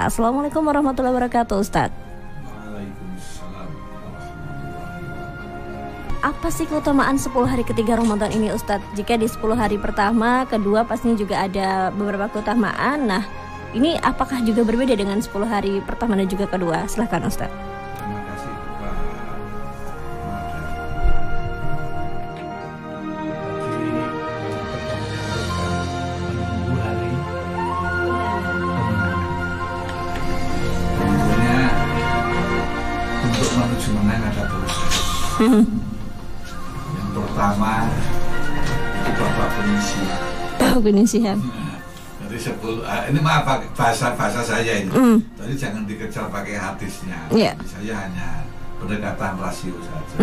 Assalamualaikum warahmatullahi wabarakatuh, Ustadz. Waalaikumsalam warahmatullahi wabarakatuh. Apa sih keutamaan 10 hari ketiga Ramadan ini, Ustadz? Jika di 10 hari pertama, kedua pastinya juga ada beberapa keutamaan. Nah, ini apakah juga berbeda dengan 10 hari pertama dan juga kedua? Silahkan, Ustadz. Terima kasih Pak Mada. Tadi menunggu hari tentunya untuk menuju menang ada proses. Yang pertama itu Bapak penyisihan. Penyisihan. Jadi 10, ini maaf bahasa saya ini. Tadi jangan dikejar pakai hadisnya. Yeah. Saya hanya pendekatan rasio saja.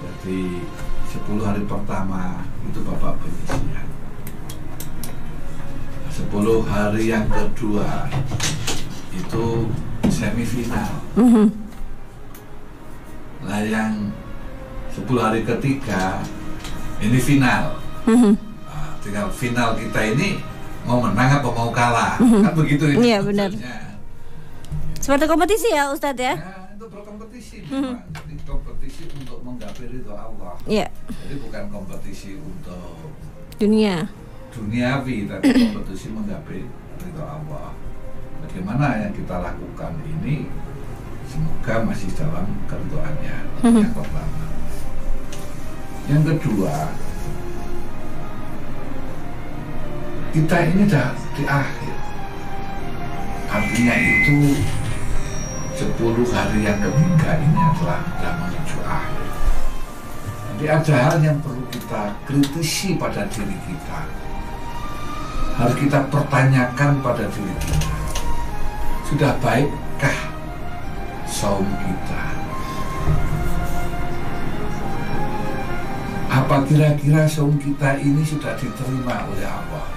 Jadi 10 hari pertama itu Bapak penyisihan. 10 hari yang kedua itu semifinal. Nah yang 10 hari ketiga ini final. Tinggal final kita ini mau menang apa mau kalah, kan begitu ini. Iya, benar. Seperti kompetisi ya, Ustadz ya? Ya, itu berkompetisi memang. Jadi kompetisi untuk menggapai ridho Allah. Iya. Jadi bukan kompetisi untuk duniawi, tapi kompetisi menggapai ridho Allah. Bagaimana yang kita lakukan ini semoga masih dalam keridhoannya. Yang pertama. Yang kedua, kita ini dah di akhir. Artinya itu 10 hari yang ketiga ini adalah sudah menuju akhir. Jadi ada hal yang perlu kita kritisi pada diri kita. Harus kita pertanyakan pada diri kita. Sudah baikkah saum kita? Apa kira-kira saum kita ini sudah diterima oleh Allah?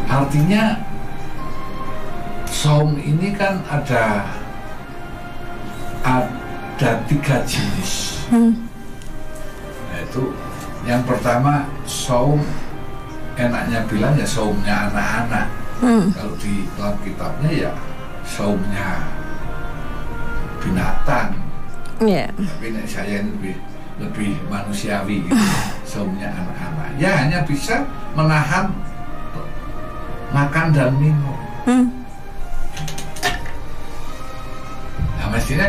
Artinya saum ini kan ada 3 jenis. Yaitu yang pertama saum, enaknya bilang ya saumnya anak-anak. Kalau di dalam kitabnya ya saumnya binatang. Tapi saya ini lebih manusiawi gitu. Saumnya anak-anak. Ya hanya bisa menahan makan dan minum. Nah mestinya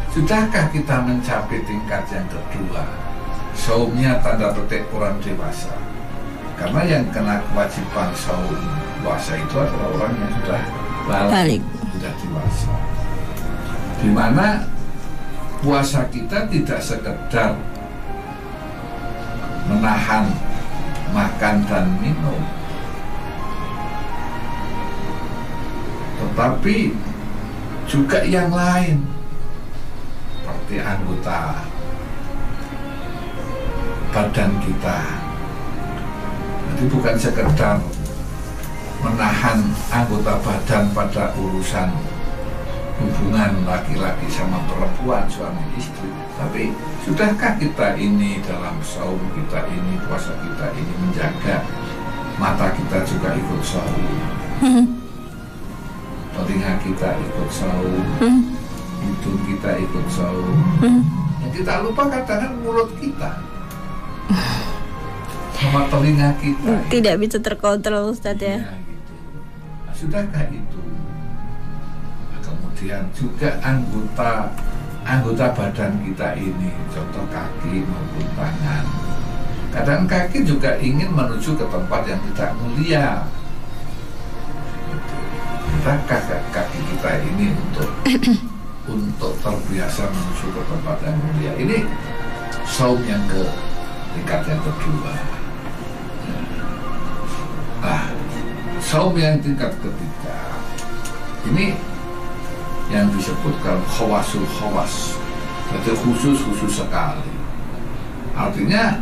sudahkah kita mencapai tingkat yang kedua, saumnya tanda petik orang dewasa? Karena yang kena kewajiban saum puasa itu adalah orang yang sudah balik, sudah dewasa. Dimana puasa kita tidak sekedar menahan makan dan minum, tetapi juga yang lain seperti anggota badan kita. Jadi bukan sekedar menahan anggota badan pada urusan hubungan laki-laki sama perempuan, suami istri, tapi sudahkah kita ini dalam saum kita ini, puasa kita ini menjaga mata kita juga ikut saum, telinga kita ikut saum, hidung kita ikut saum. Yang kita lupa kadang-kadang mulut kita sama telinga kita tidak bisa terkontrol, Ustadz ya. Gitu. Nah, sudahkah itu? Nah, kemudian juga anggota badan kita ini, contoh kaki maupun tangan. Kadang kaki juga ingin menuju ke tempat yang tidak mulia. Sudahkah kaki kita ini untuk terbiasa menuju ke tempat yang mulia? Ini saum yang ke tingkat yang kedua. Nah, saum yang tingkat ketiga ini yang disebutkan khawasul khawas, jadi khusus sekali. Artinya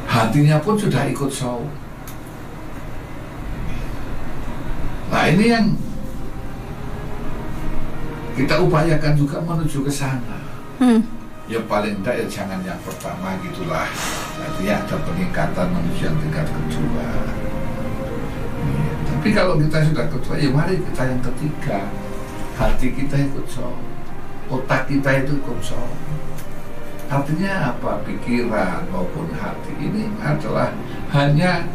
hatinya pun sudah ikut saum. Nah ini yang kita upayakan juga menuju ke sana. Ya paling tidak ya jangan yang pertama gitulah. Jadi ada peningkatan menuju yang tingkat kedua. Tapi kalau kita sudah kedua, ya mari kita yang ketiga. Hati kita ikut sholat, otak kita itu ikut sholat. Artinya apa? Pikiran maupun hati ini adalah hanya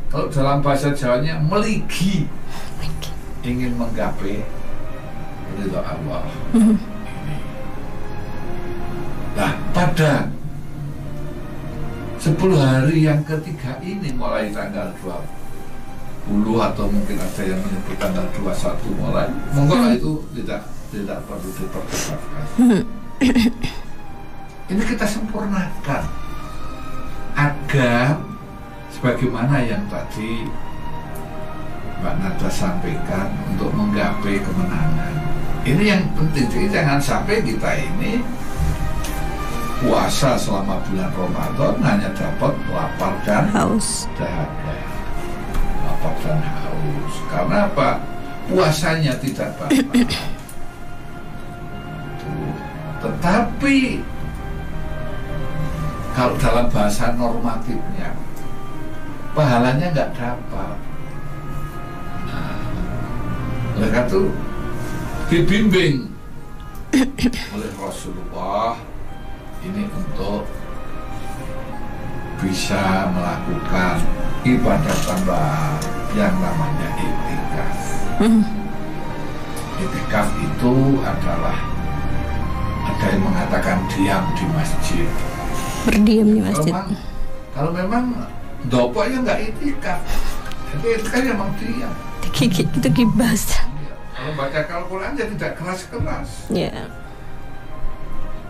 kalau dalam bahasa Jawanya meligi, ingin menggapai ridha Allah. Nah, pada 10 hari yang ketiga ini mulai tanggal 20 atau mungkin ada yang menyebut tanggal 21 mulai, monggo itu tidak perlu diperdebatkan. Ini kita sempurnakan agar sebagaimana yang tadi Mbak Nada sampaikan untuk menggapai kemenangan. Ini yang penting, jadi jangan sampai kita ini puasa selama bulan Ramadan hanya dapat lapar dan haus, dahaga. Lapar dan haus. Karena apa? Puasanya tidak batal. Tetapi kalau dalam bahasa normatifnya pahalanya nggak dapat. Oleh karena itu dibimbing oleh Rasulullah ini untuk bisa melakukan ibadah tambahan yang namanya iktikaf. Iktikaf itu adalah, ada yang mengatakan diam di masjid. Berdiam di masjid. Kalau memang dopoknya nggak iktikaf, jadi itu kan memang diam. Itu kibas. Kalau baca Al-Quran ya tidak keras-keras. Yeah.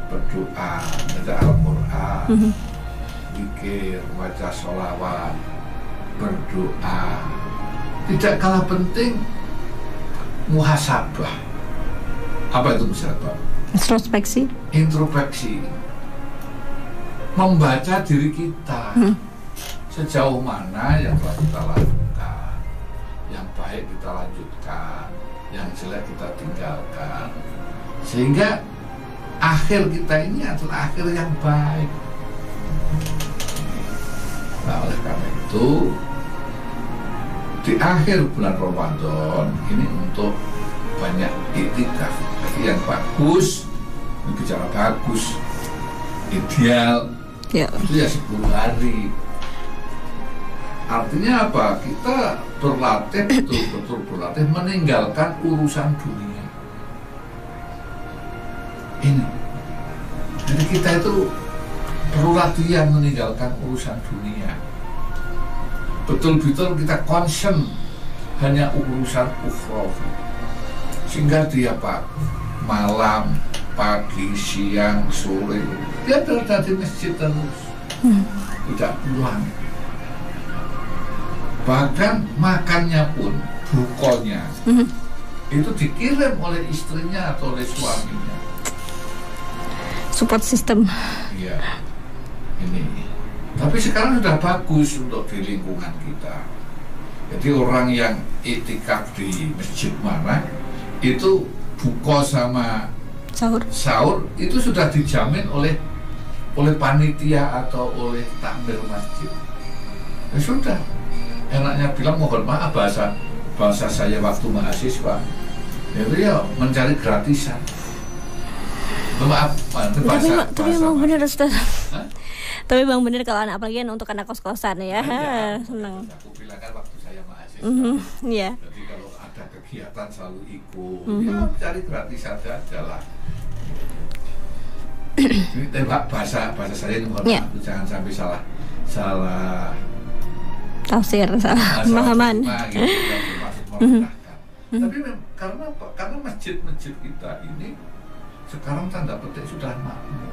Berdoa, baca Al-Quran, zikir, baca sholawat, berdoa. Tidak kalah penting muhasabah. Apa itu muhasabah? Introspeksi. Membaca diri kita. Sejauh mana yang telah kita lakukan, yang baik kita lanjutkan, yang jelek kita tinggalkan, sehingga akhir kita ini adalah akhir yang baik. Nah, oleh karena itu di akhir bulan Ramadan ini untuk banyak iktikaf. Jadi yang bagus, ini bicara bagus, ideal, itu ya 10 hari. Artinya apa? Kita berlatih, betul-betul berlatih meninggalkan urusan dunia ini. Jadi kita itu perlu latihan meninggalkan urusan dunia. Betul-betul kita concern hanya urusan ukhrawi. Sehingga dia malam, pagi, siang, sore dia berada di masjid terus, tidak pulang. Bahkan makannya pun, bukonya itu dikirim oleh istrinya atau oleh suaminya. Support system. Iya, ini. Tapi sekarang sudah bagus untuk di lingkungan kita. Jadi orang yang iktikaf di masjid mana itu buko sama sahur itu sudah dijamin oleh panitia atau oleh takmir masjid. Ya sudah. Enaknya bilang mohon maaf, bahasa saya waktu mahasiswa itu ya mencari gratisan. Maaf, tapi memang benar Ustaz. Tapi memang benar kalau apalagi untuk anak kos-kosan ya. Senang. Aku bilang kan waktu saya mahasiswa. Iya. Jadi kalau ada kegiatan selalu ikut. Ya cari gratisan aja lah. Ini tembak bahasa saya ini mohon maaf, jangan sampai salah tafsir, salah pemahaman. Tapi karena apa? Karena masjid-masjid kita ini sekarang tanda petik sudah makmur.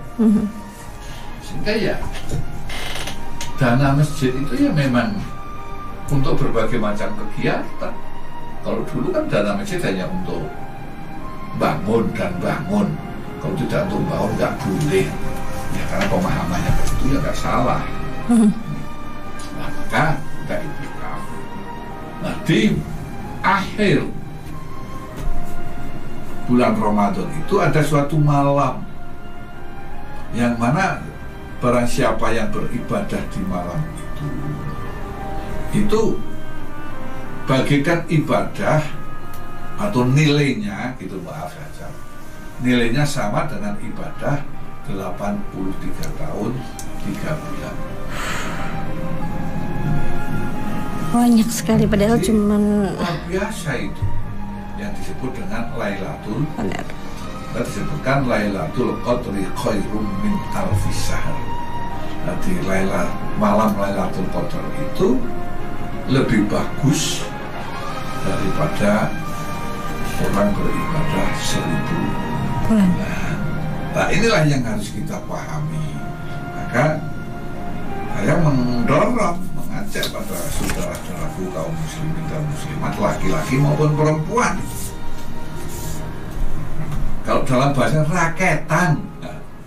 Sehingga ya dana masjid itu ya memang untuk berbagai macam kegiatan. Kalau dulu kan dana masjid hanya untuk bangun dan bangun. Kalau tidak untuk bangun nggak boleh. Ya karena pemahamannya itu ya nggak salah. Maka kita iktikaf. Nah, di akhir bulan Ramadan itu ada suatu malam yang mana barang siapa yang beribadah di malam itu bagikan ibadah atau nilainya gitu, maaf saja, nilainya sama dengan ibadah 83 tahun 3 bulan. Banyak sekali, padahal cuman luar biasa itu yang disebut dengan Lailatul Qadar. Kita disebutkan Lailatul Qadri khairum min alfis syahr. Jadi malam Lailatul Qadar itu lebih bagus daripada orang beribadah 1000 bulan. Nah, inilah yang harus kita pahami. Maka saya mengajak pada saudara-saudaraku kaum muslimin dan muslimat, laki-laki maupun perempuan, kalau dalam bahasa raketan,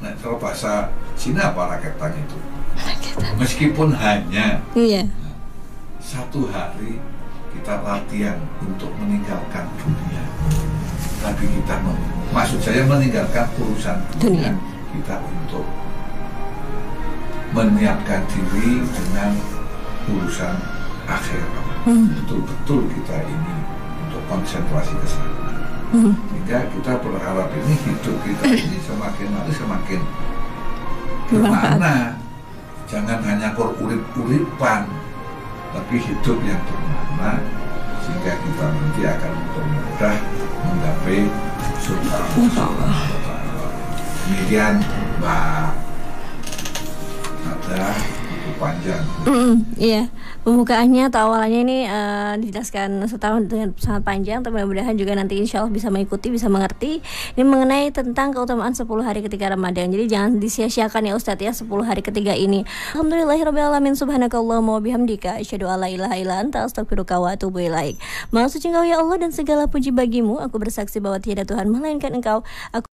nah kalau bahasa Cina apa raketan itu? Raketan. Meskipun hanya satu hari kita latihan untuk meninggalkan dunia, tapi kita maksud saya meninggalkan urusan dunia, kita untuk menyiapkan diri dengan urusan akhirat. Betul-betul kita ini untuk konsentrasi ke sana. Sehingga kita berharap ini hidup kita ini semakin hari semakin bermakna. Jangan hanya urip-uripan, tapi hidup yang bermakna, sehingga kita nanti akan mudah menggapai surga Allah. Demikian Mbak, ada panjang. Iya, pembukaannya atau awalannya ini dijelaskan setahun dengan sangat panjang. Tapi mudah-mudahan juga nanti insya Allah bisa mengikuti, bisa mengerti ini mengenai tentang keutamaan 10 hari ketika Ramadan. Jadi jangan disia-siakan ya Ustadz ya 10 hari ketiga ini. Alhamdulillahirrabbilalamin, subhanakallahumma wa bihamdika asyhadu alla ilaha illa anta astaghfiruka wa atubu ilaik. Maha suci Engkau ya Allah dan segala puji bagimu. Aku bersaksi bahwa tiada Tuhan melainkan Engkau. Aku